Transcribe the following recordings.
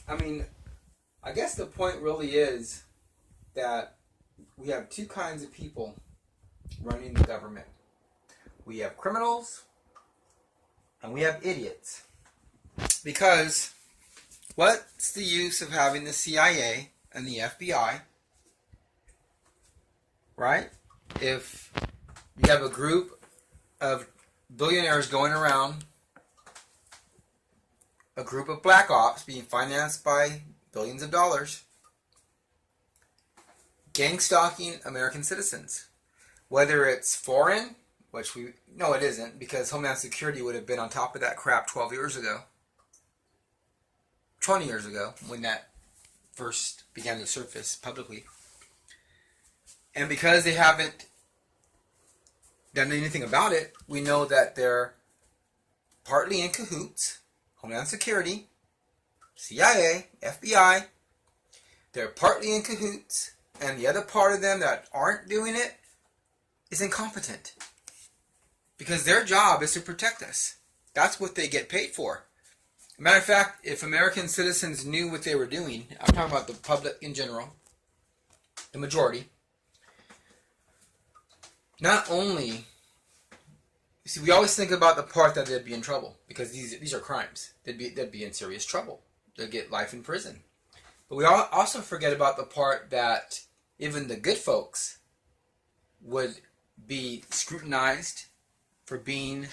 I mean, I guess the point really is that we have two kinds of people running the government. We have criminals and we have idiots. Because what's the use of having the CIA and the FBI, right? If you have a group of billionaires going around, a group of black ops being financed by billions of dollars, gang stalking American citizens. Whether it's foreign, which we know it isn't, because Homeland Security would have been on top of that crap 12 years ago, 20 years ago, when that first began to surface publicly. And because they haven't done anything about it, we know that they're partly in cahoots. Homeland Security, CIA, FBI, they're partly in cahoots, and the other part of them that aren't doing it is incompetent. Because their job is to protect us. That's what they get paid for. Matter of fact, if American citizens knew what they were doing, I'm talking about the public in general, the majority, not only, you see, we always think about the part that they'd be in trouble, because these are crimes. They'd be in serious trouble. They'd get life in prison. But we also forget about the part that even the good folks would be scrutinized for being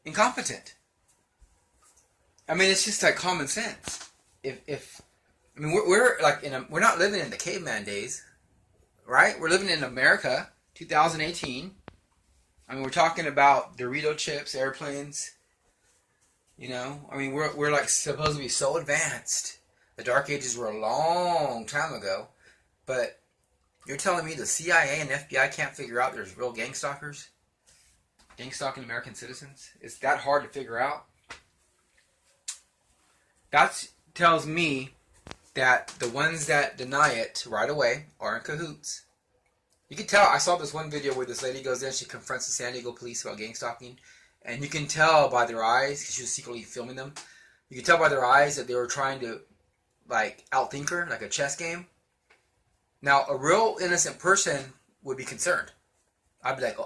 incompetent. I mean, it's just like common sense. If I mean, we're like we're not living in the caveman days, right? We're living in America, 2018. I mean, we're talking about Dorito chips, airplanes. You know, I mean, we're like supposed to be so advanced. The Dark Ages were a long time ago, but you're telling me the CIA and FBI can't figure out there's real gang stalkers? Gang stalking American citizens? It's that hard to figure out? That tells me that the ones that deny it right away are in cahoots. You can tell, I saw this one video where this lady goes in, she confronts the San Diego police about gang stalking, and you can tell by their eyes, because she was secretly filming them, you can tell by their eyes that they were trying to, like, outthink her, like a chess game. Now, a real innocent person would be concerned. I'd be like,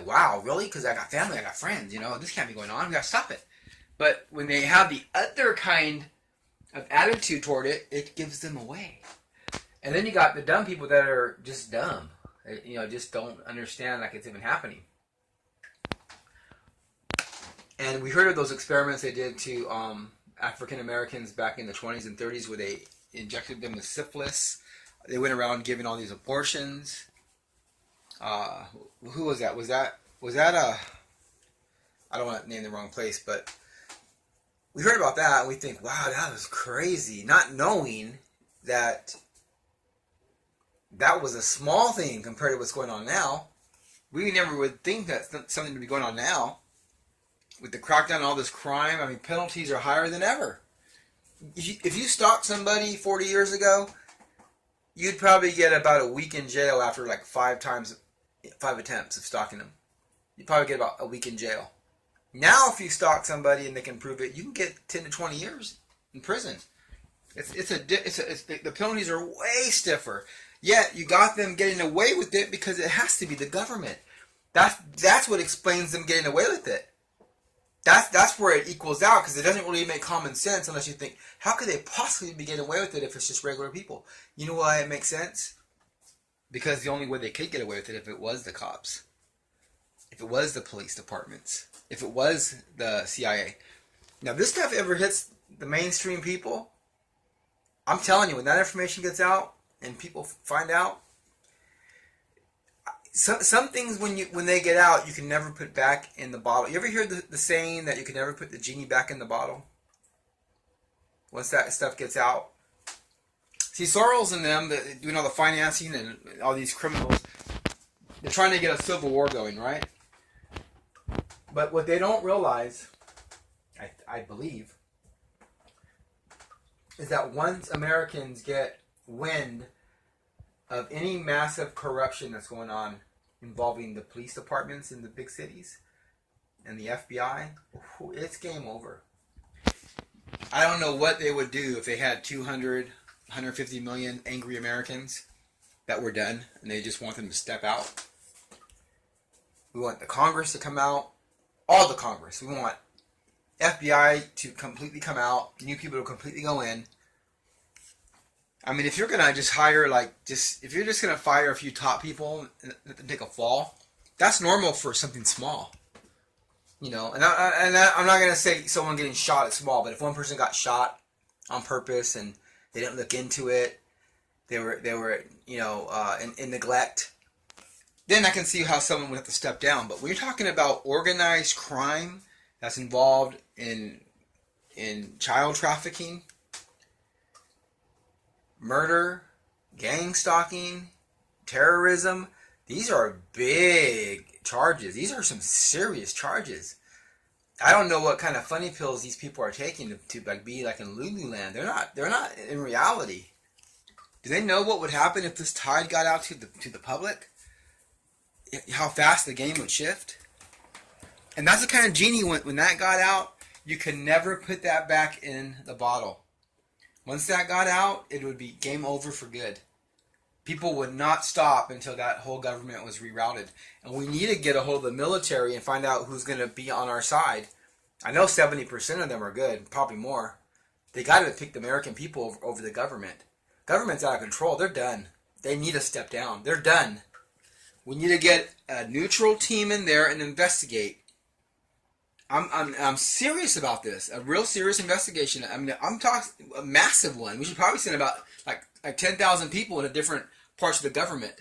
wow, really? Because I got family, I got friends, you know, this can't be going on, we gotta stop it. But when they have the other kind of attitude toward it, it gives them away. And then you got the dumb people that are just dumb. You know, just don't understand like it's even happening. And we heard of those experiments they did to African Americans back in the 20s and 30s where they injected them with syphilis. They went around giving all these abortions. Who was that? Was that I don't want to name the wrong place, but we heard about that and we think, wow, that was crazy. Not knowing that that was a small thing compared to what's going on now. We never would think that something would be going on now. With the crackdown on all this crime, I mean, penalties are higher than ever. If you stalked somebody 40 years ago, you'd probably get about a week in jail after like 5 attempts of stalking them. You'd probably get about a week in jail. Now, if you stalk somebody and they can prove it, you can get 10 to 20 years in prison. The penalties are way stiffer. Yet you got them getting away with it because it has to be the government. That's what explains them getting away with it. That's where it equals out, because it doesn't really make common sense unless you think, how could they possibly be getting away with it if it's just regular people? You know why it makes sense? Because the only way they could get away with it if it was the cops, if it was the police departments, if it was the CIA. Now, if this stuff ever hits the mainstream people, I'm telling you, when that information gets out and people find out, some things when they get out, you can never put back in the bottle. You ever hear the saying that you can never put the genie back in the bottle? Once that stuff gets out. See, Soros and them, doing all the financing and all these criminals, they're trying to get a civil war going, right? But what they don't realize, I believe, is that once Americans get wind of any massive corruption that's going on involving the police departments in the big cities and the FBI, it's game over. I don't know what they would do if they had 200, 150 million angry Americans that were done, and they just want them to step out. We want the Congress to come out. All the Congress. We want FBI to completely come out. New people to completely go in. I mean, if you're going to just hire, if you're just going to fire a few top people and take a fall, that's normal for something small. You know, and I'm not going to say someone getting shot is small, but if one person got shot on purpose and they didn't look into it, they were in neglect, then I can see how someone would have to step down. But when you're talking about organized crime that's involved in child trafficking, murder, gang stalking, terrorism, these are big charges. These are some serious charges. I don't know what kind of funny pills these people are taking to be like in Lululand. They're not in reality. Do they know what would happen if this tide got out to the public? How fast the game would shift? And that's the kind of genie, when that got out, you can never put that back in the bottle. Once that got out, it would be game over for good. People would not stop until that whole government was rerouted. And we need to get a hold of the military and find out who's going to be on our side. I know 70% of them are good, probably more. They got to pick the American people over the government. Government's out of control. They're done. They need to step down. They're done. We need to get a neutral team in there and investigate. I'm serious about this. A real serious investigation. I mean, I'm talking a massive one. We should probably send about like 10,000 people into different parts of the government.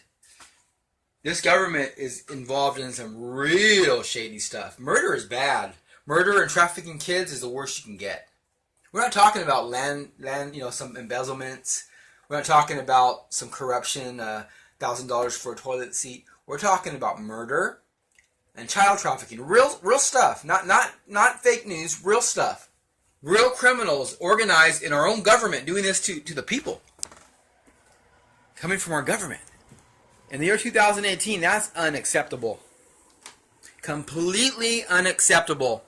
This government is involved in some real shady stuff. Murder is bad. Murder and trafficking kids is the worst you can get. We're not talking about land, some embezzlements. We're not talking about some corruption, $1,000 for a toilet seat. We're talking about murder and child trafficking. Real stuff. Not fake news. Real stuff. Real criminals organized in our own government doing this to the people. Coming from our government. In the year 2018, that's unacceptable. Completely unacceptable.